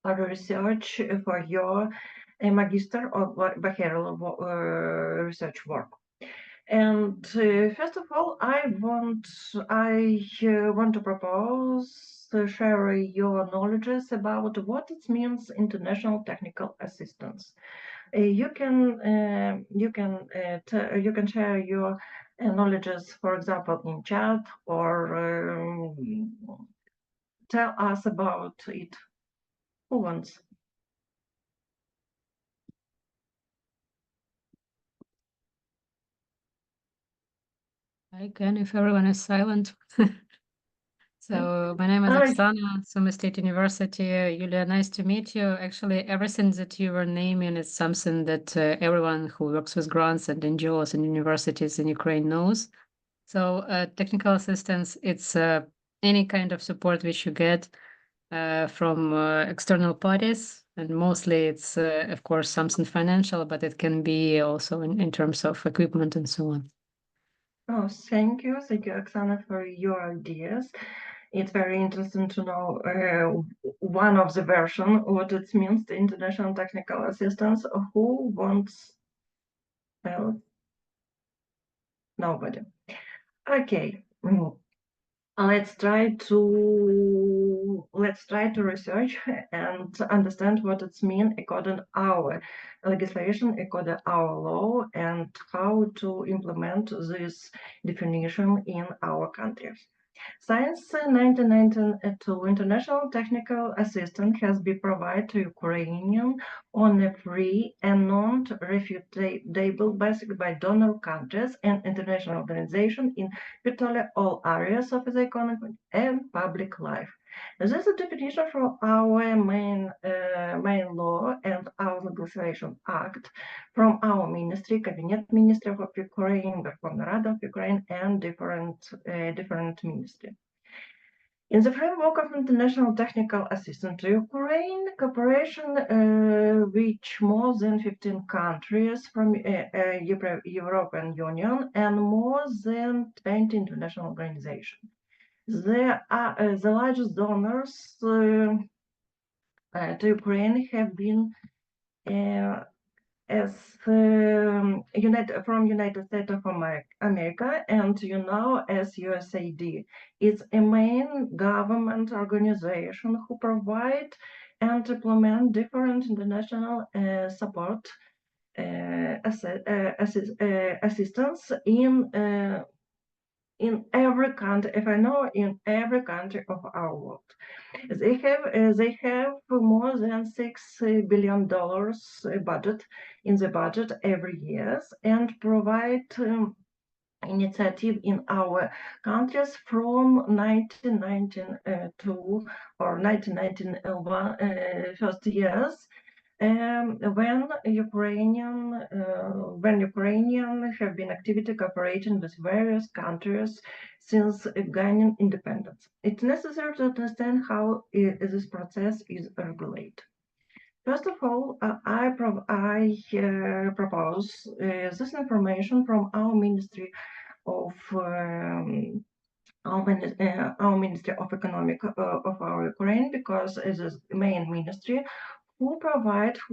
research research for your magister or bachelor research work. And first of all, I want to propose share your knowledges about what it means international technical assistance. You can share your knowledges, for example, in chat, or tell us about it. Who wants? I can, if everyone is silent. So my name is Oksana, Sumy State University. Yulia, nice to meet you. Actually, everything that you were naming is something that everyone who works with grants and NGOs and universities in Ukraine knows. So technical assistance, it's any kind of support which you get from external parties. And mostly it's, of course, something financial, but it can be also in terms of equipment and so on. Oh, thank you, Oksana, for your ideas. It's very interesting to know one of the version what it means to international technical assistance. Who wants help? Nobody. Okay. Let's try to research and understand what it means according our legislation, according our law, and how to implement this definition in our countries. Since 1992, international technical assistance has been provided to Ukrainian on a free and non-refutable basis by donor countries and international organizations in virtually all areas of the economy and public life. This is a definition from our main law and our legislation act, from our ministry, Cabinet Ministry of Ukraine, Verkhovna Rada of Ukraine, and different ministries. In the framework of international technical assistance to Ukraine, cooperation with more than 15 countries from European Union and more than 20 international organizations. The largest donors to Ukraine have been from United States of America and as USAID. It's a main government organization who provide and implement different international support assistance in every country, in every country of our world. They have more than $6 billion budget every year and provide initiative in our countries from 1992 or 1991 first years. When Ukrainian have been actively cooperating with various countries since gaining independence. It's necessary to understand how this process is regulated. First of all, I propose this information from our Ministry of our Ministry of Economic of our Ukraine, because it is the main ministry who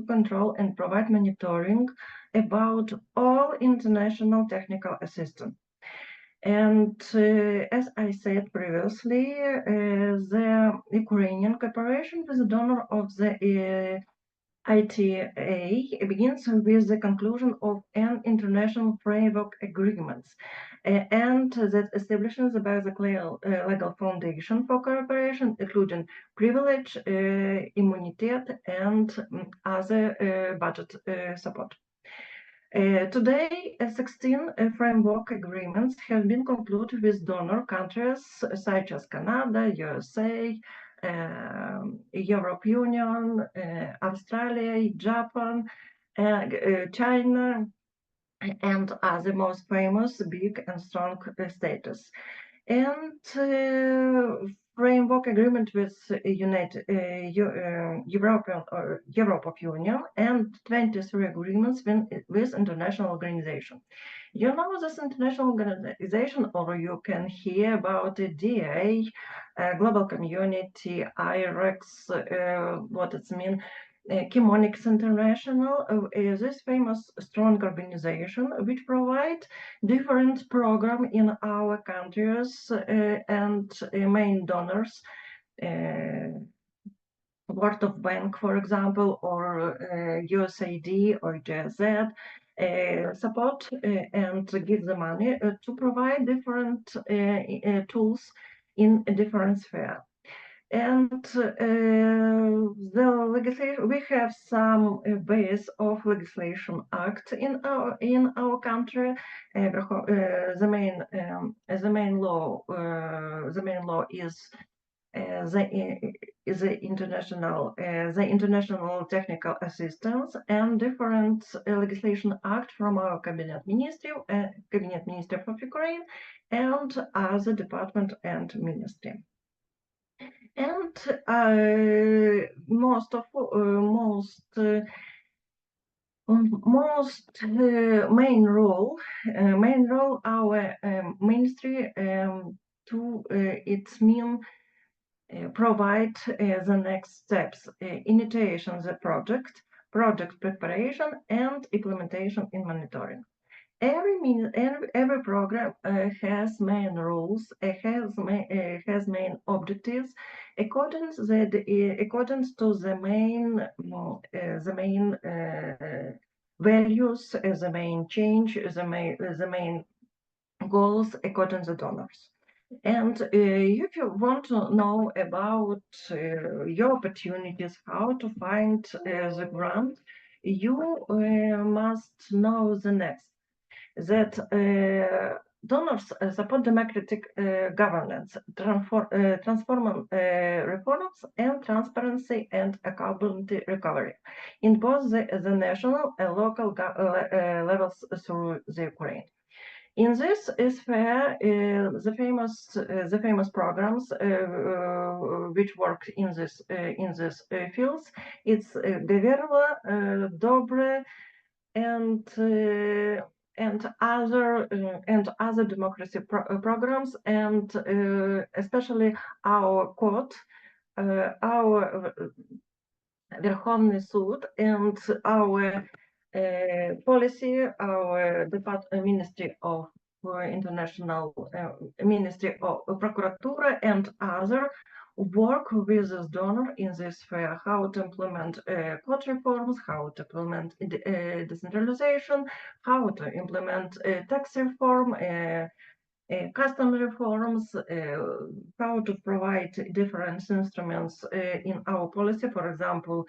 control and provide monitoring about all international technical assistance. And as I said previously, the Ukrainian cooperation with the donor of the ITA begins with the conclusion of an international framework agreement, and that establishes the basic legal foundation for cooperation, including privilege, immunity, and other budget support. Today, 16 framework agreements have been concluded with donor countries such as Canada, USA, European Union, Australia, Japan, China, and other most famous, big and strong states. And framework agreement with Europe of Union and 23 agreements with international organizations. You know this international organization, or you can hear about the DA, Global Community, IREX, what it means. Chemonics International is this famous strong organization which provide different program in our countries and main donors, World of Bank, for example, or USAID or GSZ, support and give the money to provide different tools in a different sphere. And the legislation, we have some base of legislation act in our country. The main law is the international technical assistance and different legislation act from our cabinet ministry of Ukraine and other department and ministry. And most main role our ministry to its mean provide the next steps, initiation the project preparation and implementation in monitoring. Every program has main rules, has main objectives according to the main values, the main change, the main goals according to the donors. And if you want to know about your opportunities, how to find the grant, you must know the next, that donors support democratic governance, transform reforms and transparency and accountability recovery in both the national and local levels through the Ukraine. In this sphere, the famous programs which work in this fields, it's Gaverla, Dobre, and other democracy programs, and especially our court, our Верховный Суд, and our policy, our Ministry of International Ministry of Prokuratura and other work with this donor in this sphere, how to implement court reforms, how to implement decentralization, how to implement tax reform, custom reforms, how to provide different instruments in our policy, for example,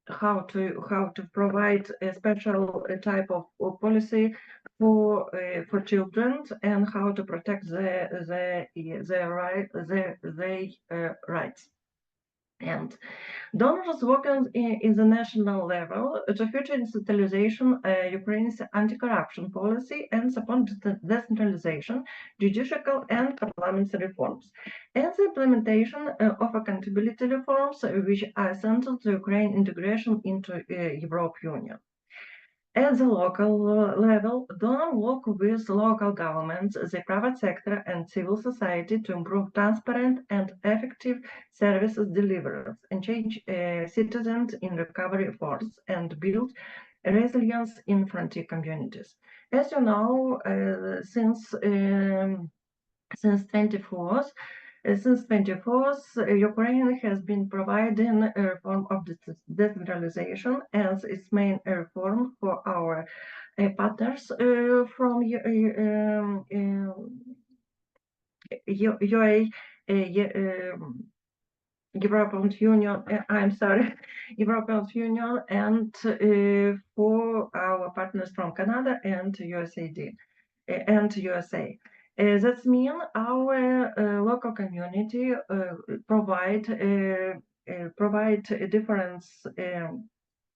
how to provide a special type of policy for children, and how to protect their rights. And donors working in the national level to future institutionalization Ukraine's anti-corruption policy and support decentralization, judicial and parliamentary reforms, and the implementation of accountability reforms which are essential to Ukraine integration into European Union. At the local level, donors work with local governments, the private sector, and civil society to improve transparent and effective services deliveries and change citizens in recovery efforts and build resilience in frontier communities. As you know, since 24th, Ukraine has been providing a reform of decentralization as its main reform for our partners from UA, European Union. I'm sorry, European Union, and for our partners from Canada and USAID and USA. That means our local community provide different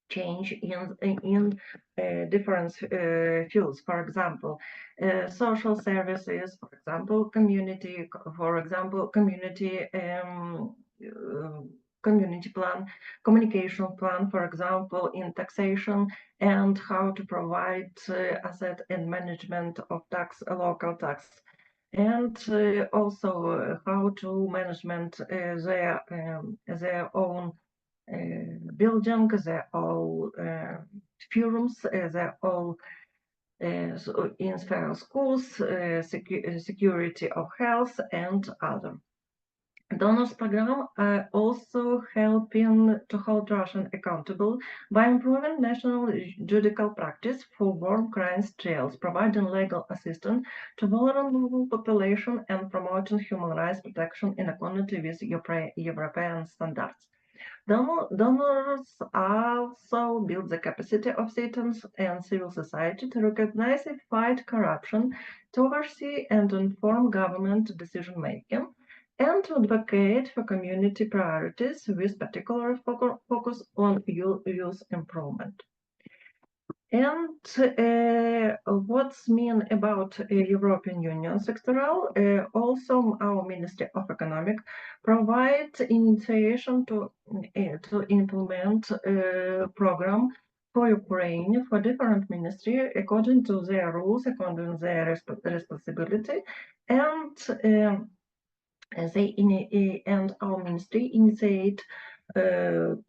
change in different fields. For example, social services, for example, community community plan, communication plan, for example, in taxation, and how to provide asset and management of local tax, and also how to management their own building, their own firms, their own so in schools, security of health, and other. Donors program also helping to hold Russian accountable by improving national judicial practice for war crimes trials, providing legal assistance to vulnerable population, and promoting human rights protection in accordance with European standards. Donors also build the capacity of citizens and civil society to recognize and fight corruption, to oversee and inform government decision-making, and to advocate for community priorities with particular focus on youth improvement. And what's mean about European Union sectoral? Also, our Ministry of Economic provides initiation to implement a program for Ukraine for different ministry according to their rules, according to their responsibility, and and our ministry initiate to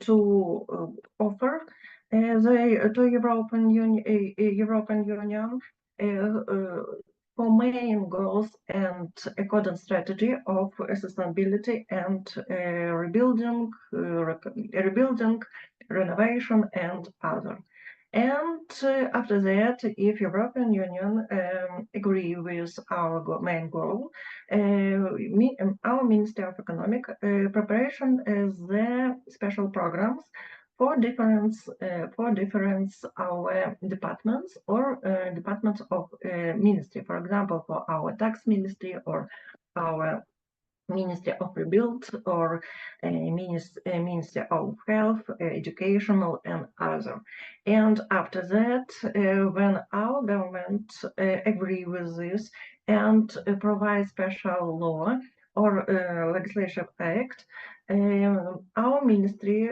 offer to European Union for main goals and according strategy of sustainability and rebuilding, renovation, and other. And after that, if European Union agree with our main goal, our Ministry of Economic preparation the special programs for different our departments or departments of ministry. For example, for our tax ministry or our Ministry of Rebuild or Ministry of Health, Educational, and other. And after that, when our government agree with this and provide special law or legislative act, our ministry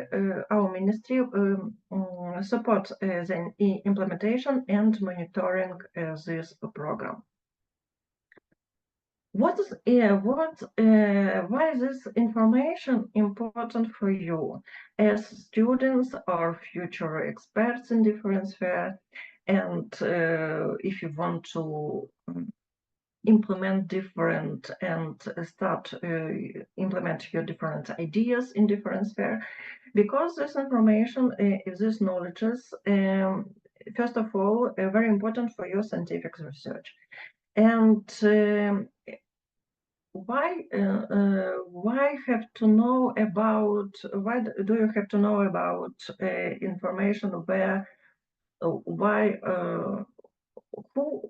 support the implementation and monitoring this program. Why is this information important for you as students or future experts in different spheres? And if you want to implement different and start implement your different ideas in different spheres, because this information, these knowledges, first of all, very important for your scientific research. And why have to know about, why do you have to know about information where why who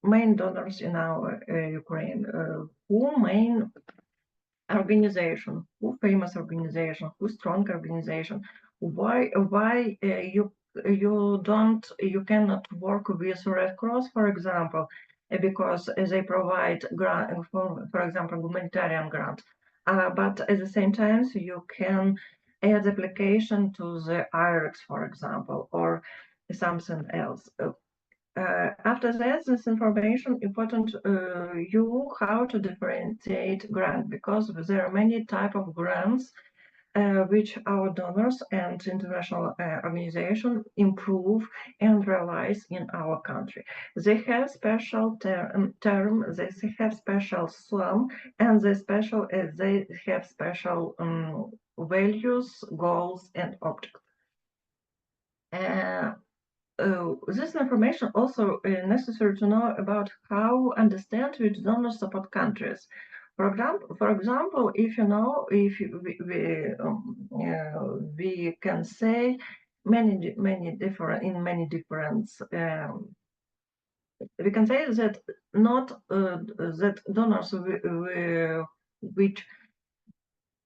main donors in our Ukraine, who main organization, who famous organization, who strong organization, why you cannot work with Red Cross, for example, because they provide grant, for example, humanitarian grant, but at the same time you can add application to the IREX, for example, or something else. After that, this information important you how to differentiate grant, because there are many type of grants which our donors and international organization improve and realize in our country. They have special term, they have special sum, and they have special values, goals, and objectives. This information also necessary to know about how understand which donors support countries. For example, if you know, if we can say many different. We can say that not that donors which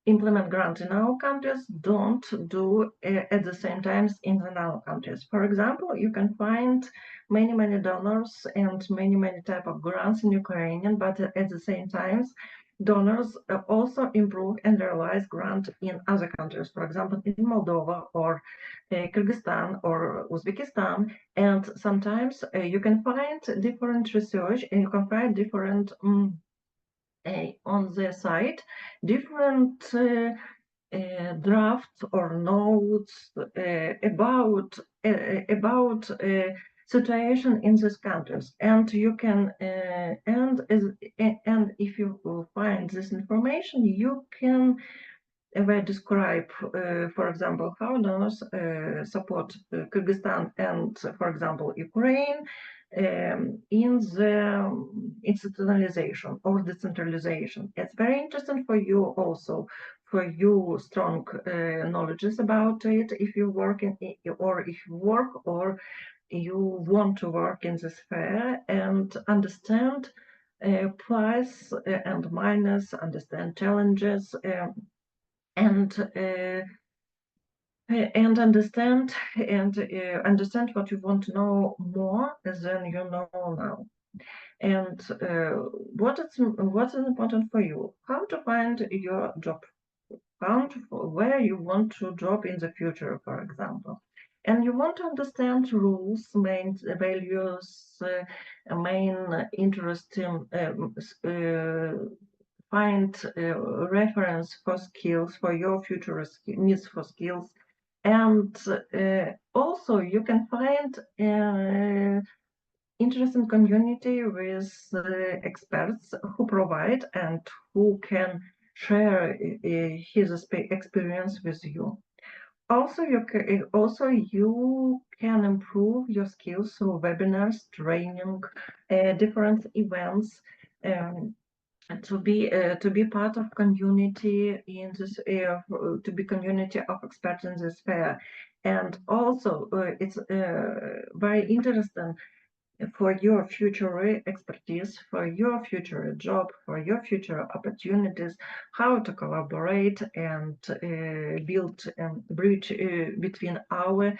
implement grants in our countries don't do at the same times in the other countries. For example, you can find many donors and many type of grants in Ukrainian, but at the same times, donors also improve and realize grant in other countries. For example, in Moldova or Kyrgyzstan or Uzbekistan, and sometimes you can find different research and you can find different on the site different drafts or notes about situation in these countries, and you can and if you find this information, you can describe, for example, how donors support Kyrgyzstan and, for example, Ukraine in the institutionalization or decentralization. It's very interesting for you also, for you strong knowledges about it if you work in or if you work or you want to work in this sphere and understand plus and minus, understand challenges. And understand what you want to know more than you know now, and what's important for you, how to find your job, where you want to job in the future, for example, and you want to understand rules, main values, main interesting find reference for skills, for your future needs for skills, and also you can find interesting community with experts who provide and who can share his experience with you. Also, you can improve your skills through webinars, training, different events. To be part of community in this to be community of experts in this sphere, and also it's very interesting for your future expertise, for your future job, for your future opportunities, how to collaborate and build and bridge between our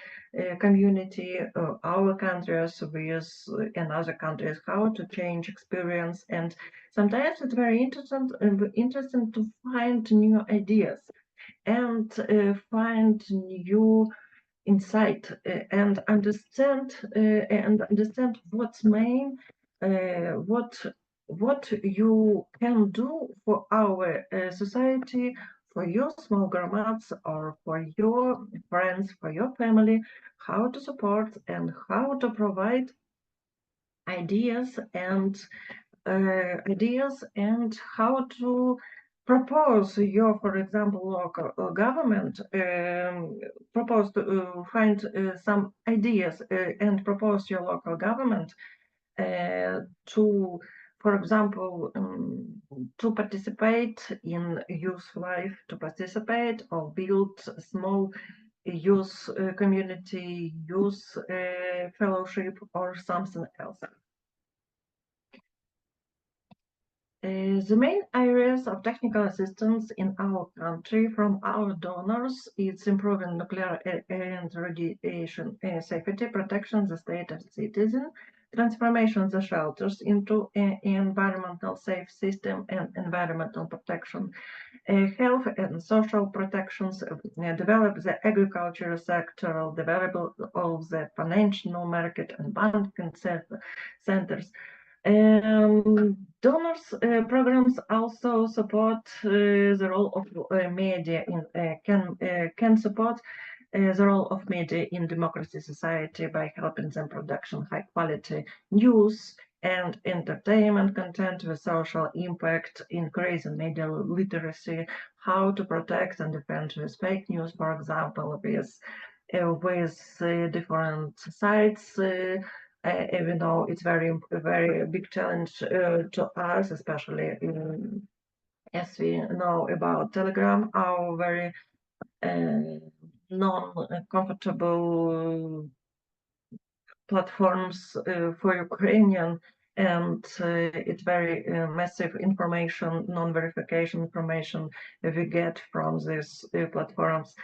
community, our countries with another countries, how to change experience. And sometimes it's very interesting to find new ideas and find new insight and understand what's main, what you can do for our society, for your small grommads or for your friends, for your family, how to support and how to provide ideas and how to propose your, for example, local government, propose to find some ideas and propose your local government to, for example, to participate in youth life, to participate or build small youth community, youth fellowship or something else. The main areas of technical assistance in our country from our donors is improving nuclear and radiation safety, protection the state of citizen, transformation of the shelters into an environmental safe system and environmental protection, health and social protections, develop the agricultural sector, develop of the financial market and banking centers. Donors programs also support the role of media in can support the role of media in democracy society by helping them production high quality news and entertainment content with social impact, increasing media literacy, how to protect and defend with fake news, for example, with different sites. Even though it's very big challenge to us, especially as we know about Telegram, our very non-comfortable platforms for Ukrainian and it's very massive information, non-verification information we get from these platforms.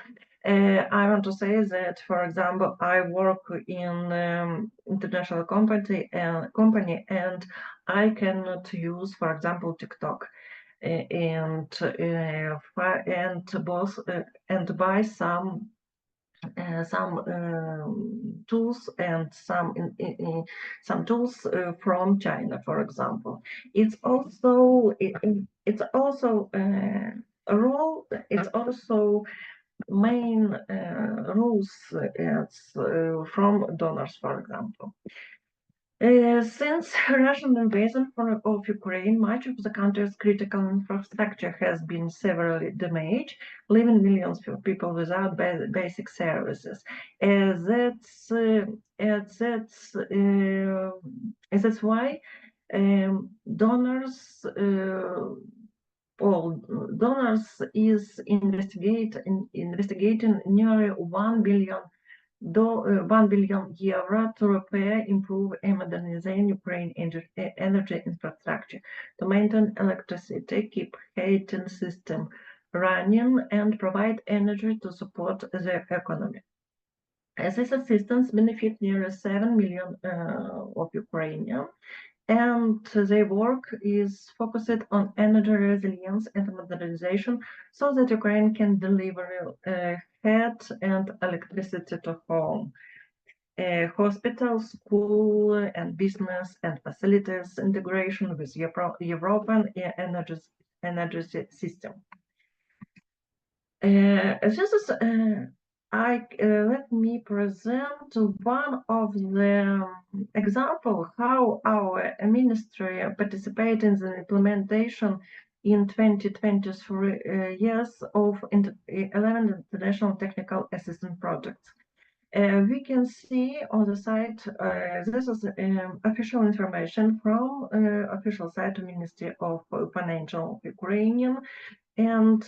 I want to say that, for example, I work in international company, and I cannot use, for example, TikTok and buy some tools and some tools from China, for example. It's also a role. It's also main rules from donors, for example. Since Russian invasion of Ukraine, much of the country's critical infrastructure has been severely damaged, leaving millions of people without basic services. That's why donors all donors is investigating nearly 1 billion euro to repair, improve, and modernize Ukraine energy infrastructure, to maintain electricity, keep heating system running, and provide energy to support the economy. This assistance benefits nearly 7 million of Ukrainians, and their work is focused on energy resilience and modernization so that Ukraine can deliver heat and electricity to home. Hospital, school, and business and facilities integration with European energy system. Let me present one of the example how our ministry participated in the implementation in 2023 years of 11 international technical assistance projects. We can see on the site, this is official information from official site of Ministry of Financial Ukrainian, and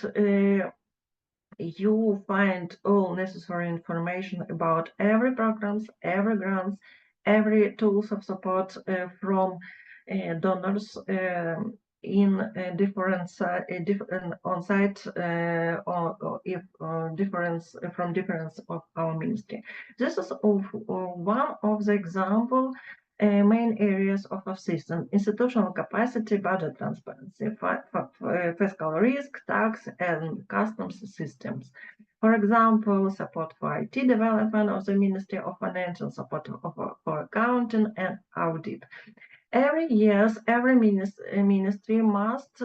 you find all necessary information about every programs, every grants, every tools of support from donors in different on site or if difference from difference of our ministry. This is one of the example main areas of assistance: institutional capacity, budget transparency, fiscal risk, tax, and customs systems. For example, support for IT development of the Ministry of Financial, support for accounting and audit. Every year, every ministry must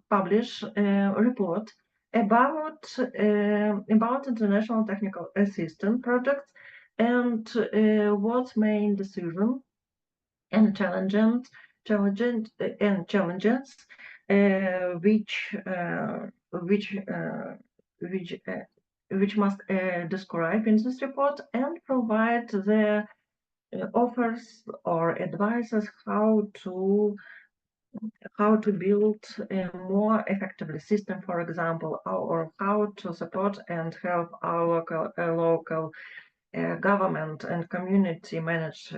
publish a report about international technical assistance projects and what's main decision and challenges which must describe in this report and provide the offers or advices how to build a more effective system, for example, or how to support and help our local government and community manage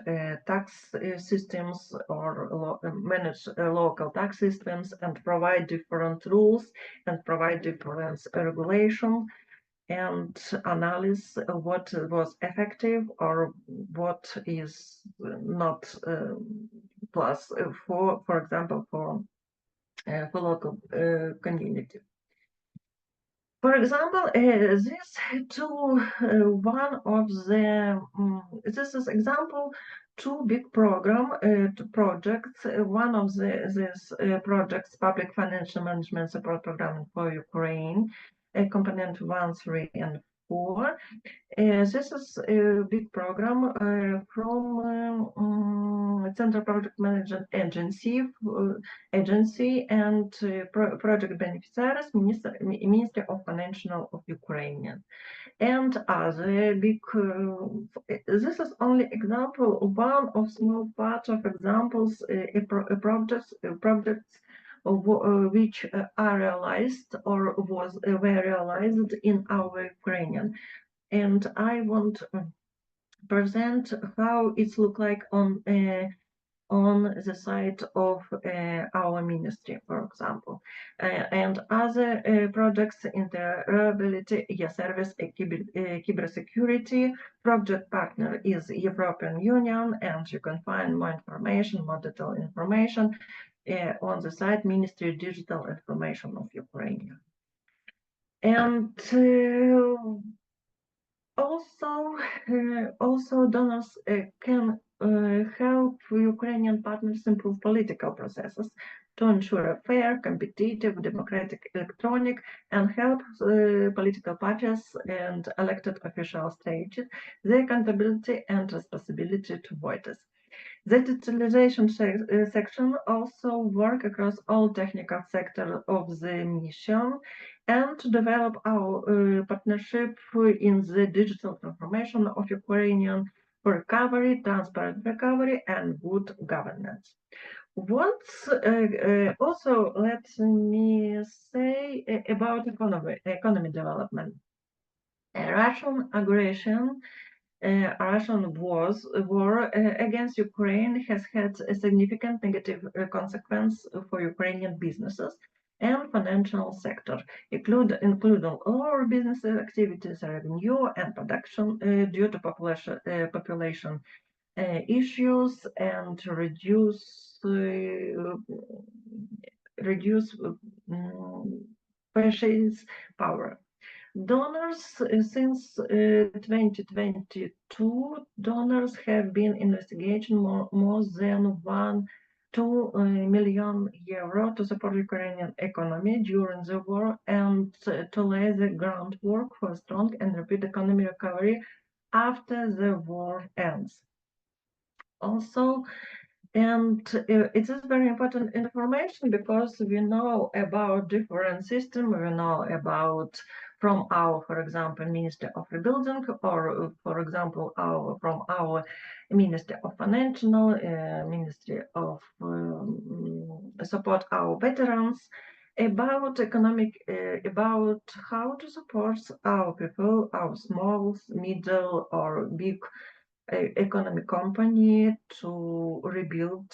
tax systems or manage local tax systems and provide different rules and provide different regulation and analyze what was effective or what is not plus for example for local community. For example, this is example two big projects. One of these projects, public financial management support program for Ukraine, component 1, 3, and 4. This is a big program from Central Project Management Agency and project beneficiaries, Ministry of Financial of Ukraine, and other big. This is only example, one of small part of examples, projects which are realized or were realized in our Ukrainian. And I want to present how it looks like on on the site of our ministry, for example, and other projects, interoperability, e-service, cybersecurity. Project partner is European Union, and you can find more information, more detailed information on the site Ministry of Digital Information of Ukraine. And also donors can help Ukrainian partners improve political processes to ensure a fair, competitive, democratic, electronic, and help political parties and elected officials stage their accountability and responsibility to voters. The digitalization section also work across all technical sectors of the mission and to develop our partnership in the digital transformation of Ukrainian for recovery, transparent recovery, and good governance. Also, let me say about economy development. Russian aggression Russian war against Ukraine has had a significant negative consequence for Ukrainian businesses and financial sector, including lower business activities, revenue, and production due to population issues and reduce purchase power. Donors since 2022, donors have been investigating more than 2 million euro to support Ukrainian economy during the war and to lay the groundwork for a strong and rapid economic recovery after the war ends. Also, and it is very important information because we know about different systems, we know about from our, for example, Ministry of Rebuilding, or for example, from our Ministry of Financial, Ministry of Support our veterans, about about how to support our people, our small, middle, or big economic company to rebuild,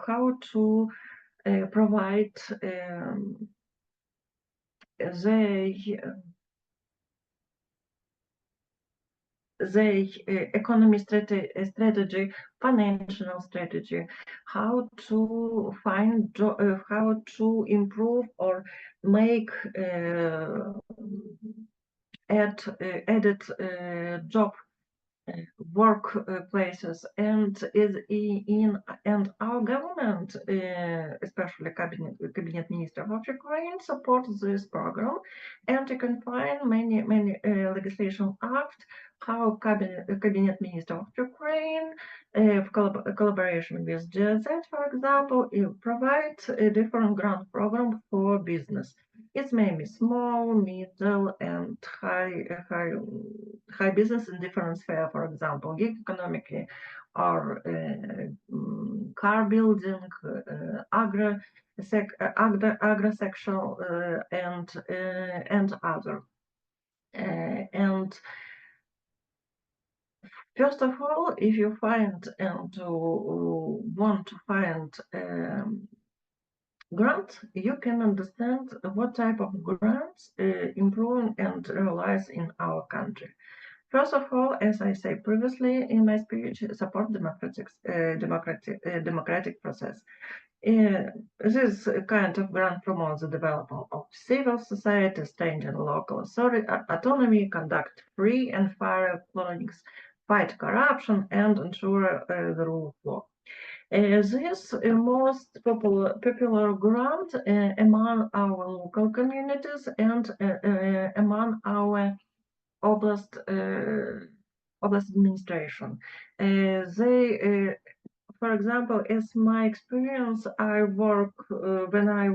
how to provide the economy strategy, financial strategy, how to find, how to improve or make added job workplaces, and our government, especially cabinet minister of Ukraine, supports this program, and you can find many legislation acts how cabinet minister of Ukraine, collaboration with GZ, for example, provide a different grant program for business. It's maybe small, middle, and high business in different sphere. For example, gig economy, or car building, agro-sexual, and other. And first of all, if you find and want to find grants, you can understand what type of grants improve and realize in our country. First of all, as I said previously in my speech, support democratic process. This kind of grant promotes the development of civil society, state and local authority, autonomy, conduct free and fair elections, fight corruption, and ensure the rule of law. This most popular grant among our local communities and among our oblast administration. For example, as my experience, I work when I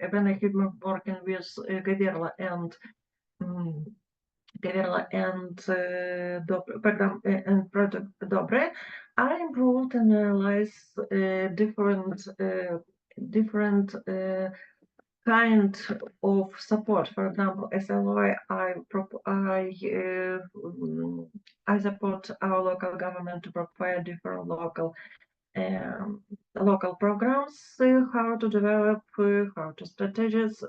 have been working with Gavirla and program and project Dobre, I improved and realized different kind of support. For example, as a lawyer, I support our local government to prepare different local local programs, how to develop, how to strategize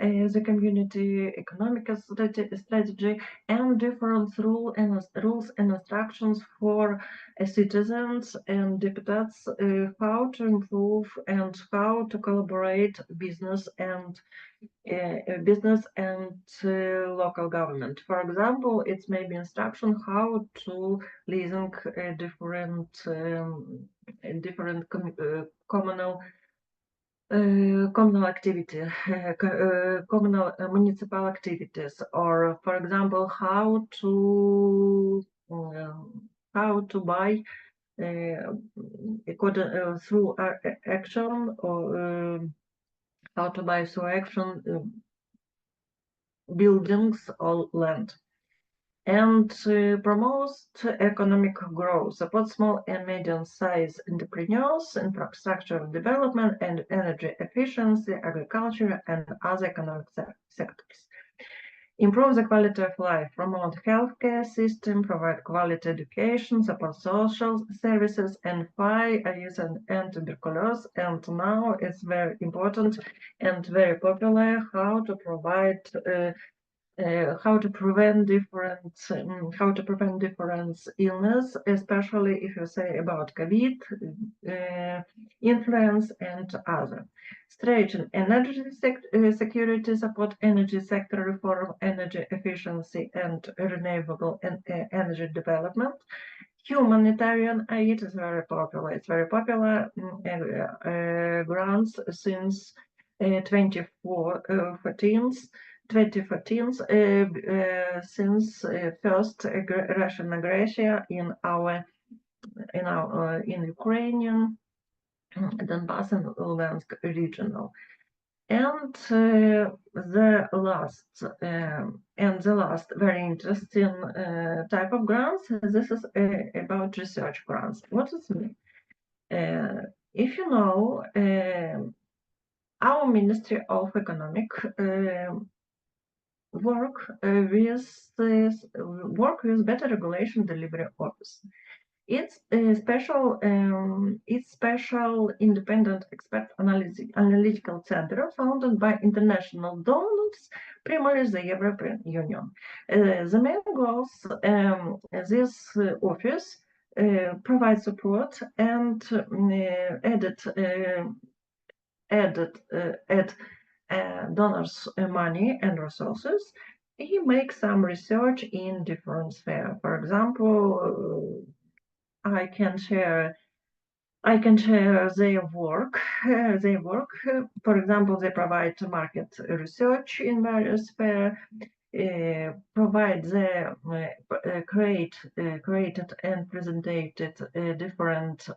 the community economic strategy, and different rules and instructions for citizens and deputies, how to improve and how to collaborate business and local government. For example, it's maybe instruction how to leasing different communal activity, communal municipal activities, or for example, how to buy through action, or how to buy through action buildings or land, and promotes economic growth, support small and medium-sized entrepreneurs, infrastructure development and energy efficiency, agriculture, and other economic sectors. Improve the quality of life, promote healthcare system, provide quality education, support social services, and fight youth and tuberculosis. And now it's very important and very popular how to provide how to prevent different illness, especially if you say about COVID, influence, and other. Strengthen energy security, support energy sector reform, energy efficiency, and renewable energy development. Humanitarian aid is very popular. It's very popular grants since 2014, since first Russian aggression in Ukrainian Donbass and Luhansk regional. And the last very interesting type of grants. This is about research grants. What does it mean? If you know, our Ministry of Economic work with Better Regulation Delivery Office. It's a special independent expert analytical center founded by international donors, primarily the European Union. The main goals, this office provides support and add donors' money and resources. He makes some research in different spheres. For example, I can share their work. For example, they provide market research in various spheres, provide the created and presented different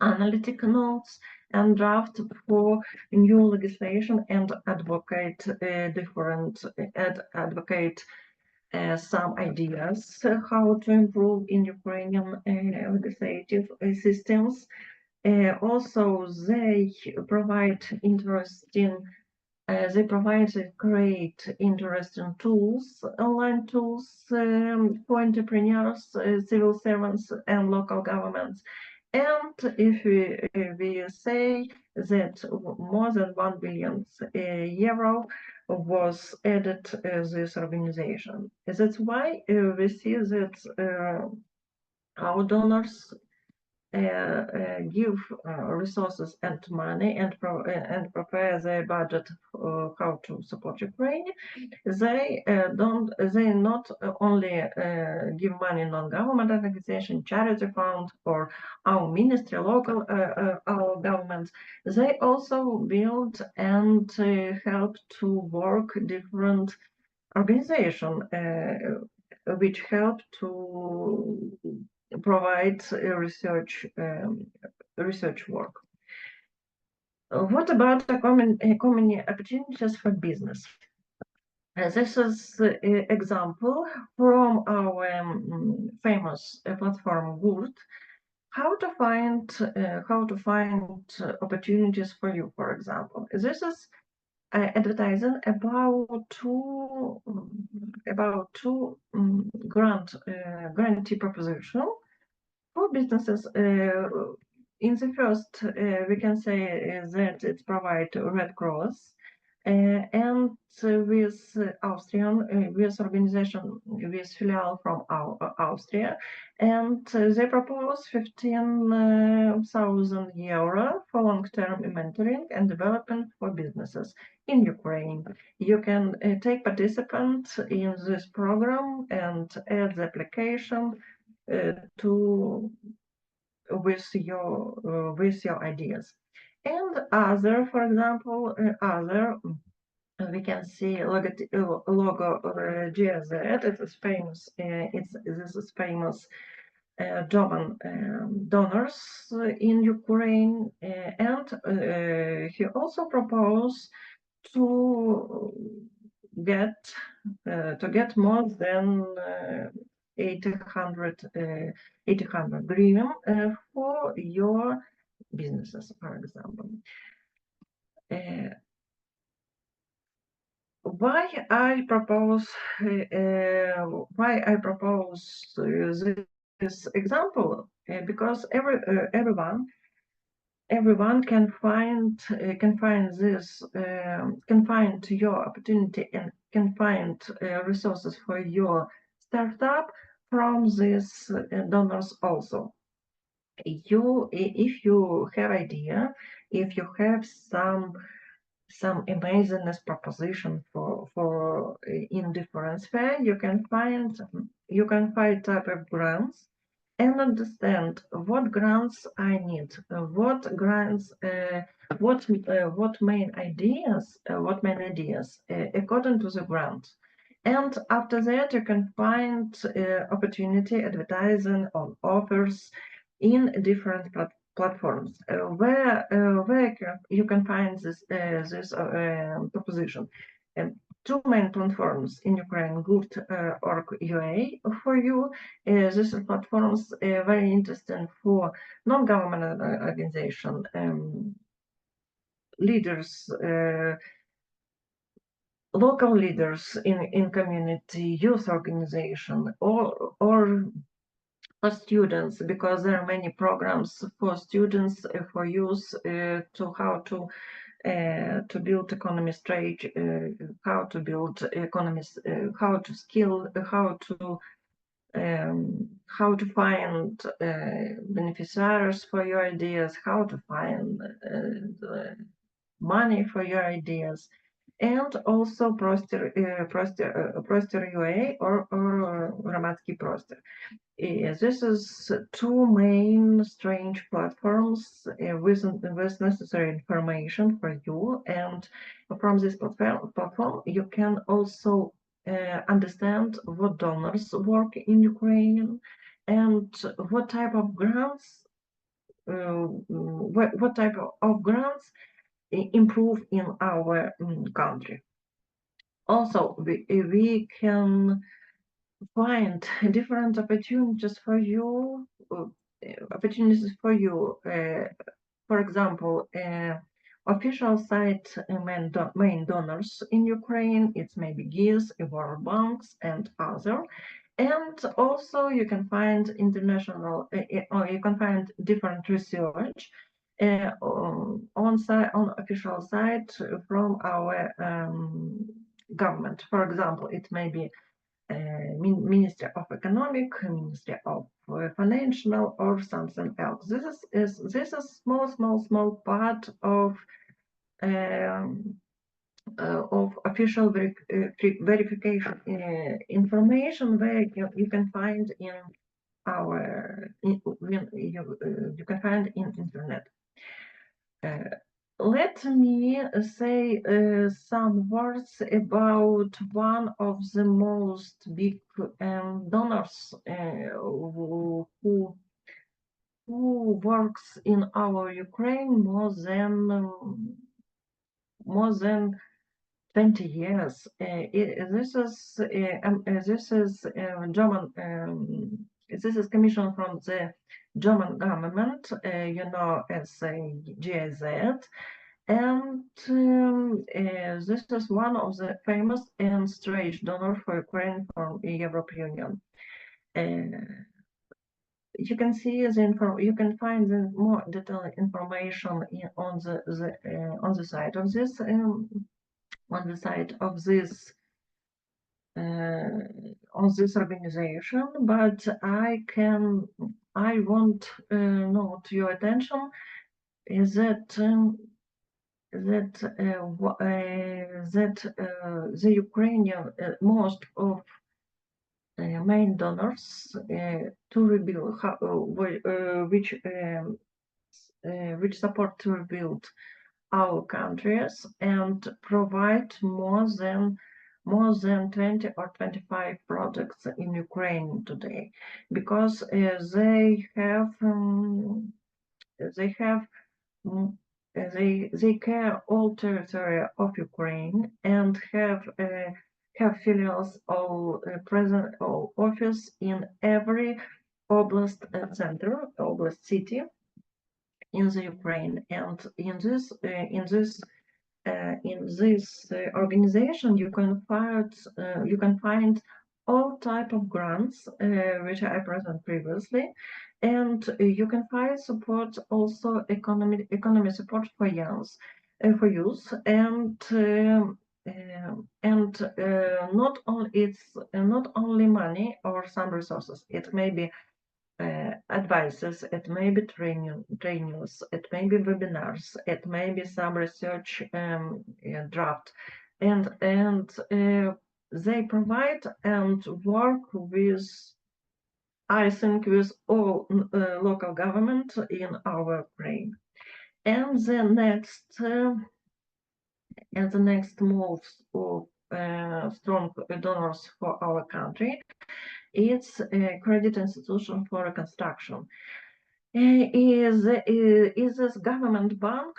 analytic notes and draft for new legislation, and advocate some ideas how to improve in Ukrainian legislative systems. Also, they provide great interesting tools, online tools for entrepreneurs, civil servants, and local governments. And if we say that more than 1 billion euro was added this organization. That's why we see that our donors give resources and money and prepare their budget how to support Ukraine. They not only give money non-government organization, charity fund, or our ministry, local our governments. They also build and help to work different organization which help to provide research work. What about common opportunities for business? This is an example from our famous platform Gurt. How to find opportunities for you, for example. This is advertising about two grantee proposition for businesses in the first, we can say that it provides Red Cross, and with Austrian, with organization, with filial from Austria, and they propose 15,000 euro for long-term mentoring and development for businesses in Ukraine. You can take participant in this program and add the application to with your ideas. And other, for example, we can see logo GZ. It is famous. This is famous German donors in Ukraine, and he also proposed to get more than 800 green for your businesses, for example. Why I propose this example? Because everyone can find your opportunity and can find resources for your startup from these donors also. If you have idea, if you have some amazingness proposition for in different sphere, you can find type of grants and understand what grants I need, what grants, what main ideas according to the grant. And after that, you can find opportunity advertising on offers in different platforms where you can find this proposition. And two main platforms in Ukraine, good.org.ua for you. These platforms are very interesting for non-government organization, leaders, local leaders in community, youth organization, or for students, because there are many programs for students, for youth, to how to build economy straight, how to build economies, how to skill, how to find beneficiaries for your ideas, how to find money for your ideas, and also Prostor UA or Громадський Prostor. This is two main strange platforms with necessary information for you, and from this platform you can also understand what donors work in Ukraine and what type of grants improve in our country. Also, we can find different opportunities for you. For example, official site main donors in Ukraine. It's maybe GIZ, World Banks, and other. And also, you can find international, or you can find different research on official site from our government. For example, it may be Ministry of Economic, Ministry of Financial, or something else. This is small part of official verification information where you can find in our you can find in internet. Let me say some words about one of the most big donors who works in our Ukraine more than 20 years. This is German. This is commission from the German government, as GIZ, and this is one of the famous and strange donors for Ukraine from the European Union. you can see the info. You can find the more detailed information on the side of this on the side of this on this organization. But I want note your attention is that the Ukrainian most of main donors to rebuild which support to rebuild our countries and provide more than 20 or 25 projects in Ukraine today, because they have mm, they care all territory of Ukraine and have filials or present or office in every oblast center, oblast city in the Ukraine. And in this organization, you can find all type of grants which I presented previously, and you can find support also economy support for youth, and not only money or some resources. It may be advices, it may be trainings, it may be webinars, it may be some research draft, and they provide and work with, I think, with all local government in our Ukraine. And the next moves of strong donors for our country, it's a credit institution for reconstruction. Is this government bank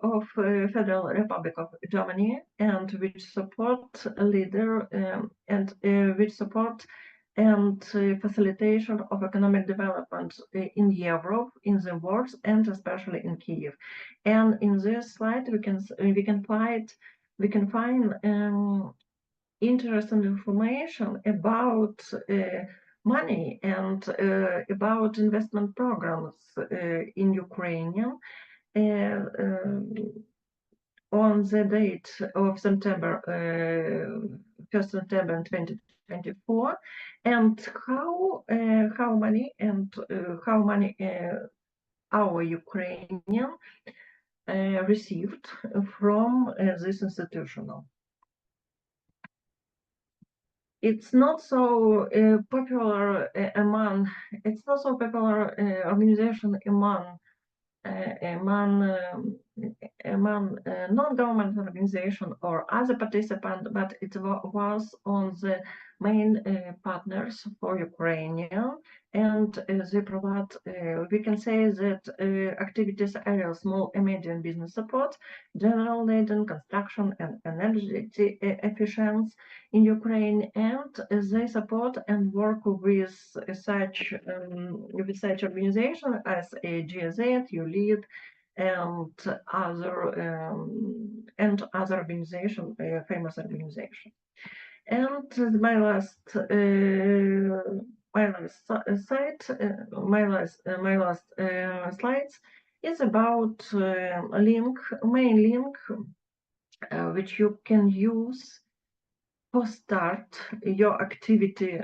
of Federal Republic of Germany, and which support leader and which support and facilitation of economic development in Europe, in the world, and especially in Kiev. And in this slide, we can find interesting information about money and about investment programs in Ukrainian on the date of September 1st September 2024, and how money our Ukrainian received from this institutional. It's not so popular organization among non-government organization or other participants, but it was on the main partners for Ukrainian, and they provide, we can say that activities area small and medium business support, general lending, construction and energy efficiency in Ukraine, and they support and work with such organization as GZ, ULEAD, and other organization, famous organization. And my last slides is about main link which you can use for start your activity.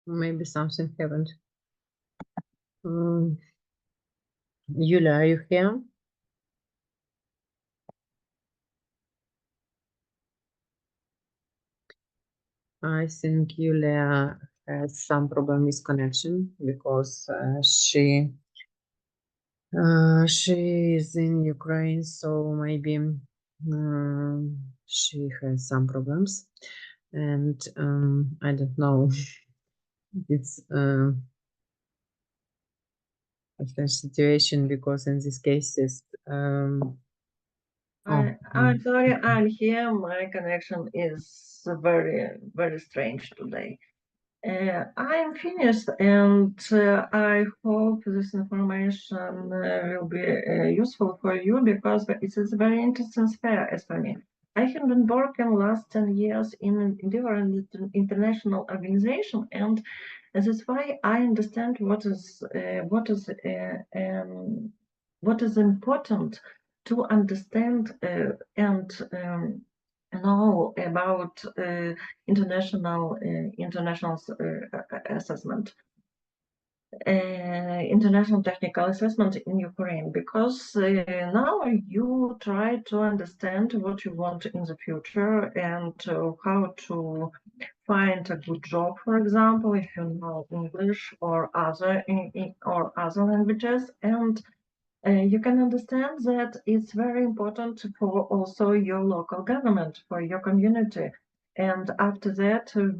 Maybe something happened. Yulia, are you here? I think Yulia has some problem with connection because she is in Ukraine, so maybe she has some problems, and I don't know. It's a situation because in these cases I'm sorry, I'm here. My connection is very, very strange today. I'm finished, and I hope this information will be useful for you, because it is a very interesting sphere as for me. I have been working last 10 years in different international organizations, and that's why I understand what is important to understand and know about international assessment, international technical assessment in Ukraine, because now you try to understand what you want in the future and how to find a good job, for example, if you know English or other languages, and you can understand that it's very important for also your local government, for your community. And after that, at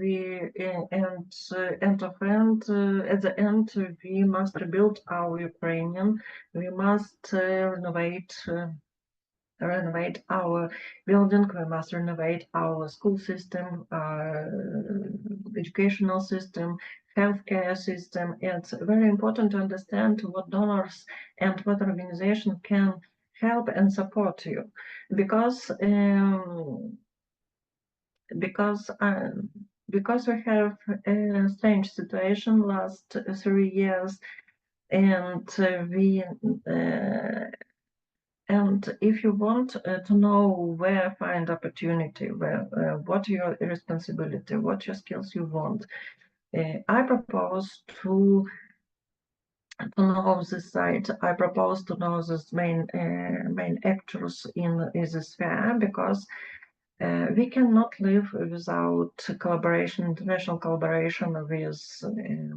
the end, we must rebuild our Ukrainian. We must renovate our building. We must renovate our school system, educational system, healthcare system. It's very important to understand what donors and what organization can help and support you, because we have a strange situation last 3 years, and and if you want to know where find opportunity, what your responsibility, what your skills you want, I propose to know this site. I propose to know this main actors in this sphere, because we cannot live without collaboration, international collaboration with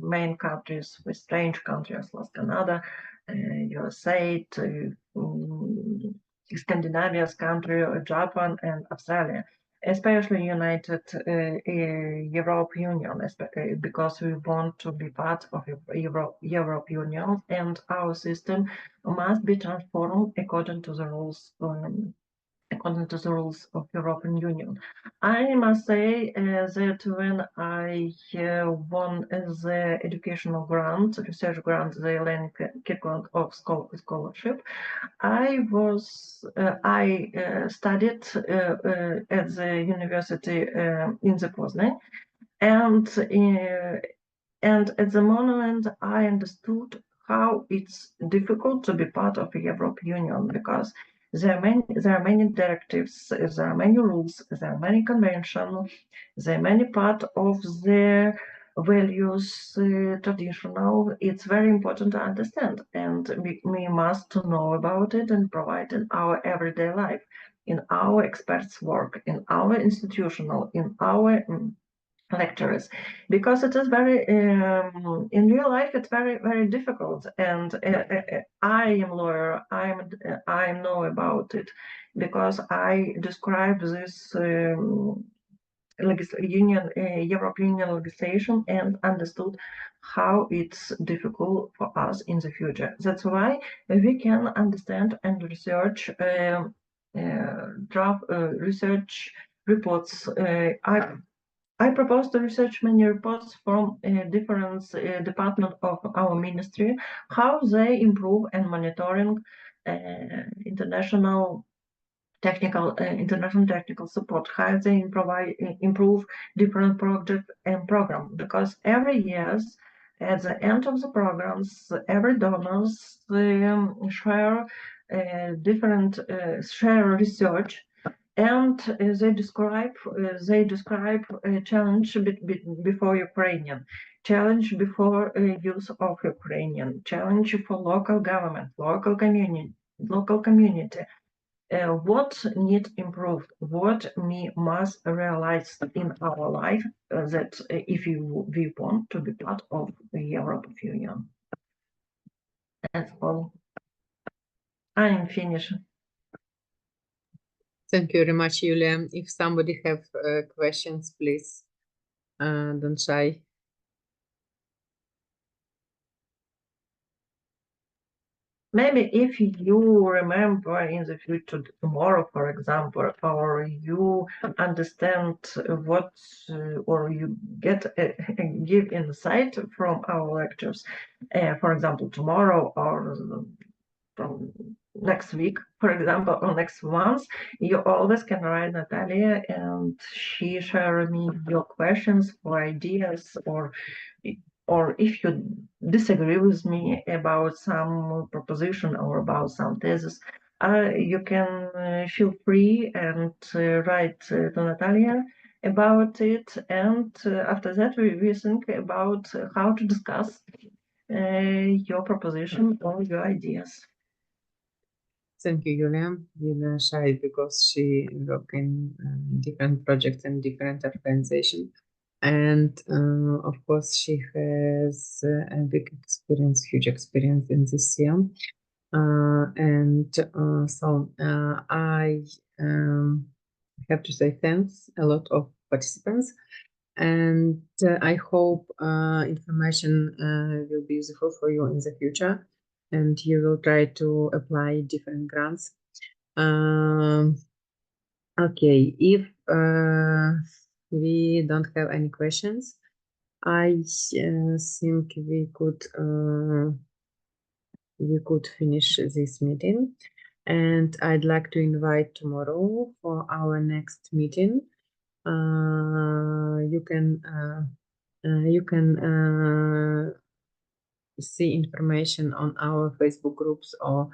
main countries, with strange countries like Canada, USA, Scandinavia's country, Japan, and Australia, especially United Europe Union, because we want to be part of Europe Union, and our system must be transformed according to the rules of European Union. I must say that when I won the educational grant, research grant, the Lenin Kirkland of scholarship, I studied at the university in the Poznan, and at the moment I understood how it's difficult to be part of the European Union, because there are many directives, there are many rules, there are many conventions, there are many part of the values, traditional. It's very important to understand, and we must know about it and provide in our everyday life, in our experts' work, in our institutional, in our lecturers, because it is very in real life it's very, very difficult, and I am lawyer, I know about it, because I describe this European Union legislation and understood how it's difficult for us in the future. That's why we can understand and research research reports. I propose to research many reports from different departments of our ministry, how they improve and monitoring international technical support, how they improve different projects and programs, because every year at the end of the programs, every donors share share research, and they describe a challenge before Ukrainian, challenge before use of Ukrainian, challenge for local government, local community. What needs improved? What we must realize in our life that if we want to be part of the European Union. That's all. I am finished. Thank you very much, Yulia. If somebody have questions, please don't shy. maybe if you remember in the future tomorrow, for example, or you understand what or you get give insight from our lectures, for example, tomorrow or from next week, for example, or next month, you always can write Natalia and she share me your questions or ideas, or if you disagree with me about some proposition or about some thesis, you can feel free and write to Natalia about it, and after that we think about how to discuss your proposition or your ideas. Thank you, Yulia. Yulia shy because she work in different projects and different organizations. And of course, she has a big experience, huge experience in this field. So I have to say thanks a lot of participants. And I hope information will be useful for you in the future, and you will try to apply different grants. Okay, if we don't have any questions, I think we could finish this meeting, and I'd like to invite tomorrow for our next meeting. You can see information on our Facebook groups, or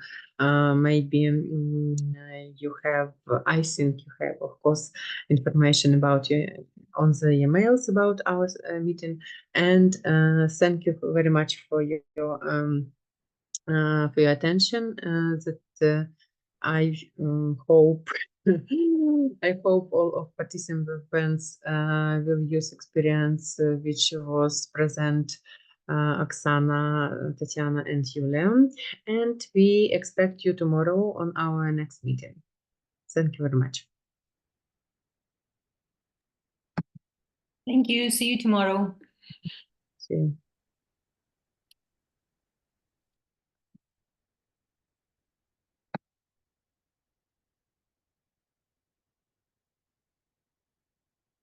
maybe you have, I think you have, of course, information about you on the emails about our meeting. And thank you very much for your attention. I hope I hope all of participants will use experience which was present Oksana, Tatiana, and Yulia. And we expect you tomorrow on our next meeting. Thank you very much. Thank you. See you tomorrow. See you.